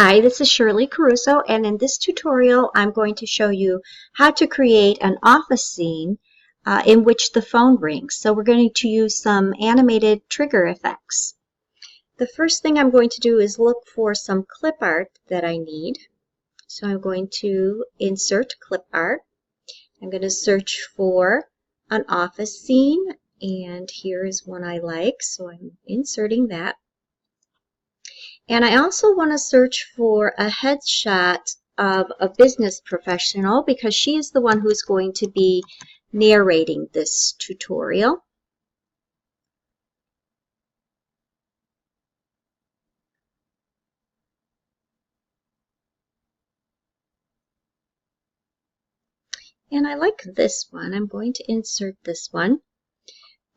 Hi, this is Shirley Caruso, and in this tutorial I'm going to show you how to create an office scene in which the phone rings. So we're going to use some animated trigger effects. The first thing I'm going to do is look for some clip art that I need. So I'm going to insert clip art. I'm going to search for an office scene, and here is one I like, so I'm inserting that. And I also want to search for a headshot of a business professional because she is the one who's going to be narrating this tutorial. And I like this one. I'm going to insert this one.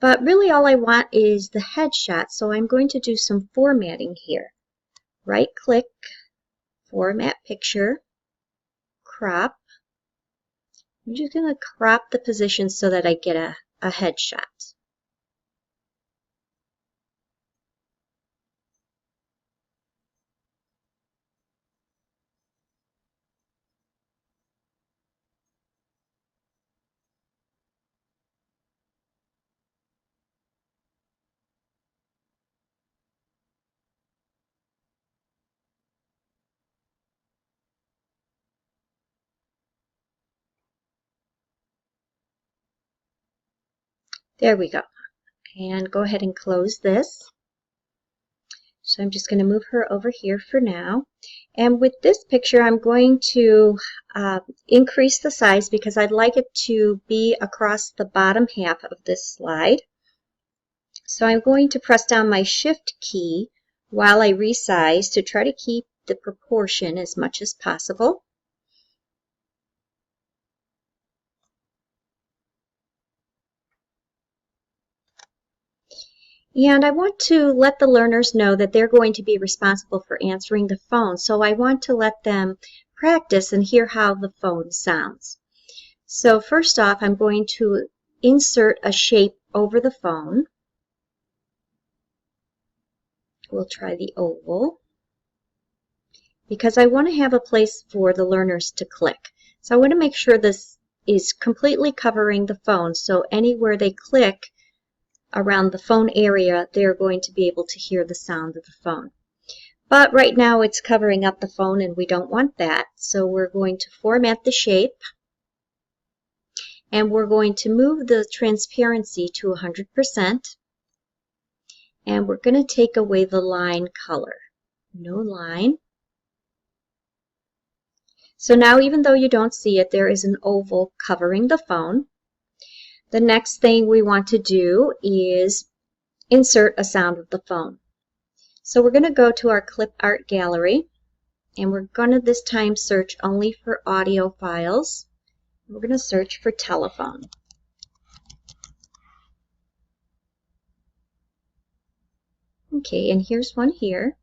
But really all I want is the headshot, so I'm going to do some formatting here. Right click, format picture, crop. I'm just going to crop the position so that I get a headshot. There we go. And go ahead and close this. So I'm just going to move her over here for now. And with this picture, I'm going to increase the size because I'd like it to be across the bottom half of this slide. So I'm going to press down my Shift key while I resize to try to keep the proportion as much as possible. And I want to let the learners know that they're going to be responsible for answering the phone. So I want to let them practice and hear how the phone sounds. So first off, I'm going to insert a shape over the phone. We'll try the oval because I want to have a place for the learners to click. So I want to make sure this is completely covering the phone, so anywhere they click around the phone area, they're going to be able to hear the sound of the phone. But right now it's covering up the phone and we don't want that. So we're going to format the shape and we're going to move the transparency to 100% and we're going to take away the line color. No line. So now even though you don't see it, there is an oval covering the phone. The next thing we want to do is insert a sound of the phone. So we're going to go to our clip art gallery and we're going to this time search only for audio files. We're going to search for telephone. Okay, and here's one here.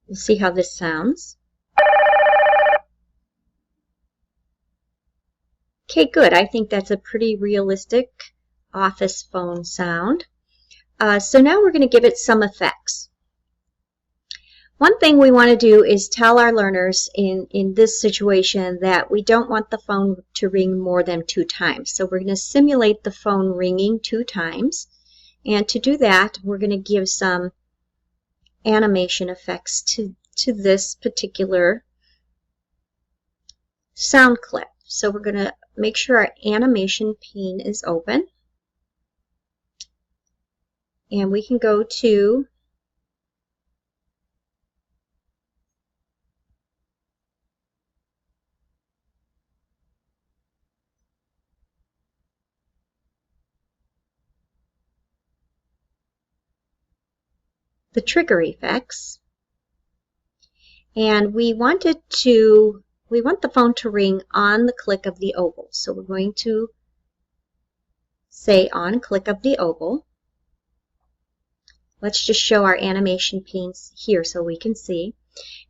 We'll see how this sounds. Okay, good. I think that's a pretty realistic office phone sound. So now we're going to give it some effects. One thing we want to do is tell our learners in this situation that we don't want the phone to ring more than 2 times. So we're going to simulate the phone ringing 2 times. And to do that, we're going to give some animation effects to this particular sound clip. So we're going to make sure our animation pane is open. And we can go to the trigger effects. And we want the phone to ring on the click of the oval. So we're going to say on click of the oval. Let's just show our animation panes here so we can see.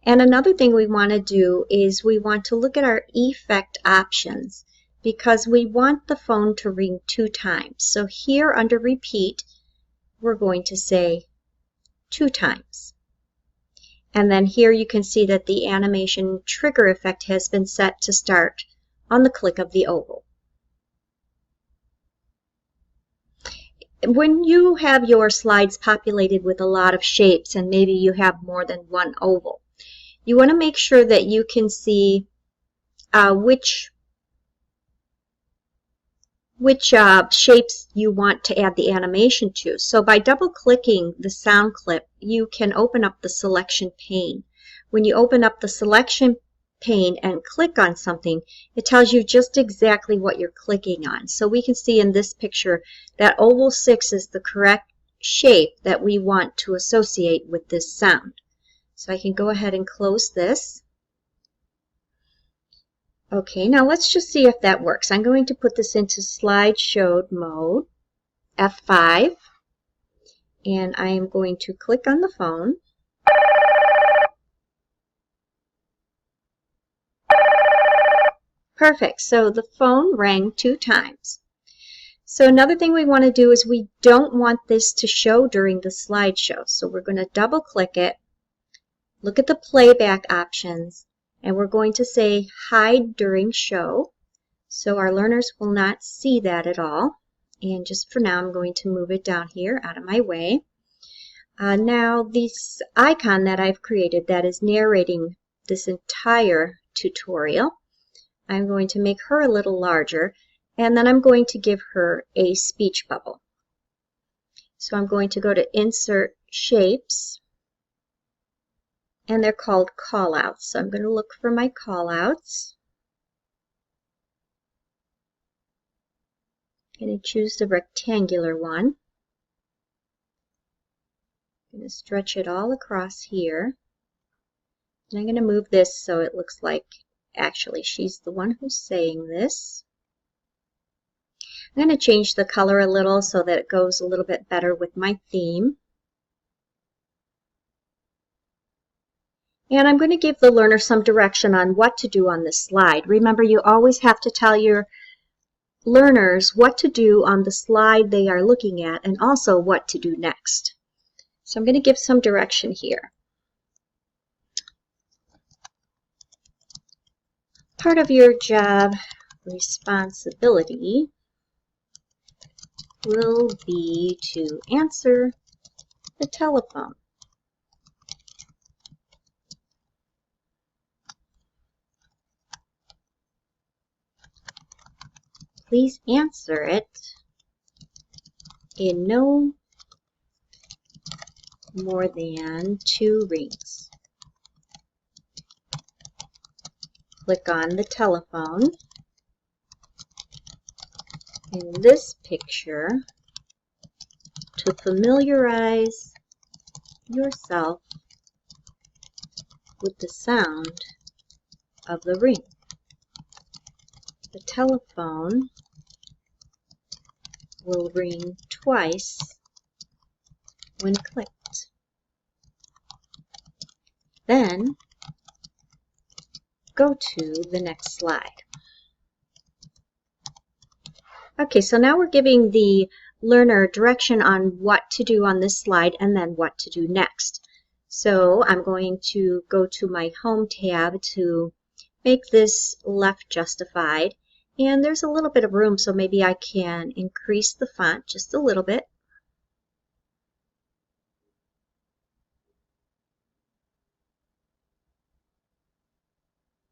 And another thing we want to do is we want to look at our effect options because we want the phone to ring 2 times. So here under repeat, we're going to say 2 times. And then here you can see that the animation trigger effect has been set to start on the click of the oval. When you have your slides populated with a lot of shapes and maybe you have more than one oval, you want to make sure that you can see which shapes you want to add the animation to. So by double-clicking the sound clip, you can open up the selection pane. When you open up the selection pane and click on something, it tells you just exactly what you're clicking on. So we can see in this picture that oval 6 is the correct shape that we want to associate with this sound. So I can go ahead and close this. Okay, now let's just see if that works. I'm going to put this into slideshow mode, F5, and I am going to click on the phone. Perfect, so the phone rang 2 times. So another thing we want to do is we don't want this to show during the slideshow. So we're going to double click it, look at the playback options, and we're going to say hide during show. So our learners will not see that at all. And just for now, I'm going to move it down here out of my way. Now this icon that I've created that is narrating this entire tutorial, I'm going to make her a little larger, and then I'm going to give her a speech bubble. So I'm going to go to Insert Shapes, and they're called callouts. So I'm going to look for my callouts. I'm going to choose the rectangular one. I'm going to stretch it all across here. And I'm going to move this so it looks like actually she's the one who's saying this. I'm going to change the color a little so that it goes a little bit better with my theme. And I'm going to give the learner some direction on what to do on this slide. Remember, you always have to tell your learners what to do on the slide they are looking at and also what to do next. So I'm going to give some direction here. Part of your job responsibility will be to answer the telephone. Please answer it in no more than 2 rings. Click on the telephone. In this picture, to familiarize yourself with the sound of the ring. The telephone will ring twice when clicked. Then go to the next slide. Okay, so now we're giving the learner direction on what to do on this slide and then what to do next. So I'm going to go to my Home tab to make this left justified. And there's a little bit of room, so maybe I can increase the font just a little bit.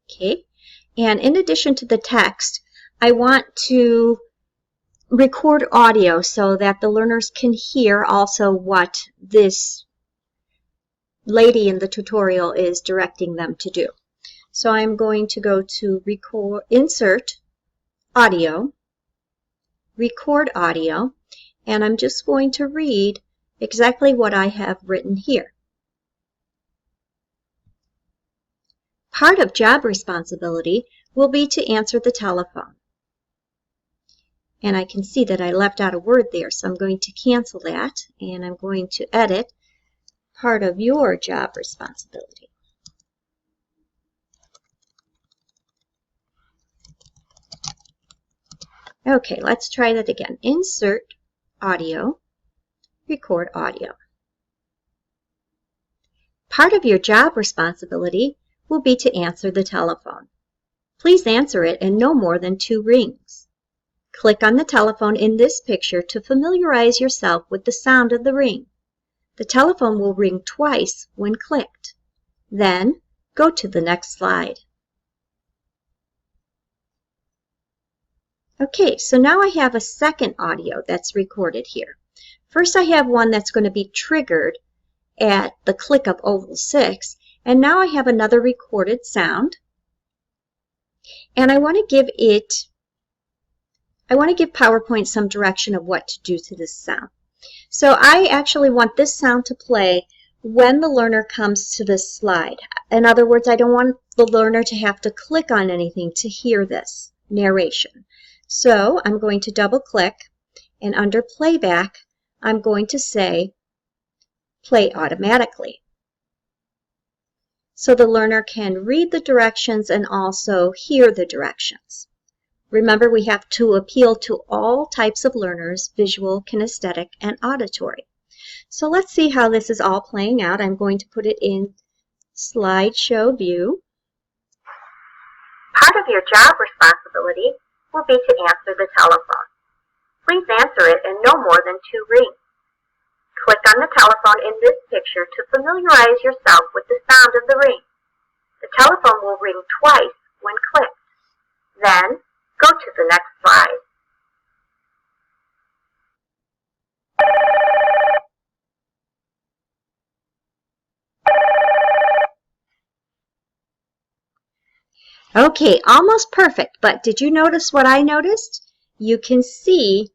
Okay, and in addition to the text, I want to record audio so that the learners can hear also what this lady in the tutorial is directing them to do. So I'm going to go to Insert Audio, Record Audio, and I'm just going to read exactly what I have written here. Part of job responsibility will be to answer the telephone. And I can see that I left out a word there, so I'm going to cancel that, and I'm going to edit part of your job responsibility. Okay, let's try that again. Insert Audio, Record Audio. Part of your job responsibility will be to answer the telephone. Please answer it in no more than 2 rings. Click on the telephone in this picture to familiarize yourself with the sound of the ring. The telephone will ring twice when clicked. Then, go to the next slide. Okay, so now I have a second audio that's recorded here. First, I have one that's going to be triggered at the click of oval 6, and now I have another recorded sound, and I want to give PowerPoint some direction of what to do to this sound. So I actually want this sound to play when the learner comes to this slide. In other words, I don't want the learner to have to click on anything to hear this narration. So I'm going to double click, and under playback, I'm going to say play automatically. So the learner can read the directions and also hear the directions. Remember, we have to appeal to all types of learners, visual, kinesthetic, and auditory. So let's see how this is all playing out. I'm going to put it in slideshow view. Part of your job responsibility will be to answer the telephone. Please answer it in no more than 2 rings. Click on the telephone in this picture to familiarize yourself with the sound of the ring. The telephone will ring twice when clicked. Then, go to the next slide. Okay, almost perfect, but did you notice what I noticed? You can see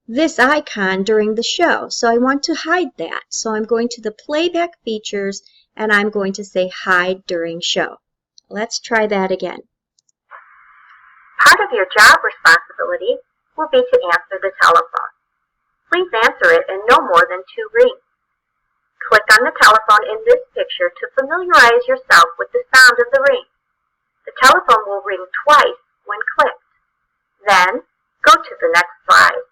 this icon during the show, so I want to hide that. So I'm going to the playback features, and I'm going to say hide during show. Let's try that again. Part of your job responsibility will be to answer the telephone. Please answer it in no more than 2 rings. Click on the telephone in this picture to familiarize yourself with the sound of the ring. The telephone will ring twice when clicked. Then, go to the next slide.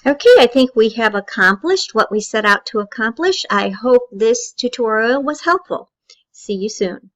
Okay, I think we have accomplished what we set out to accomplish. I hope this tutorial was helpful. See you soon.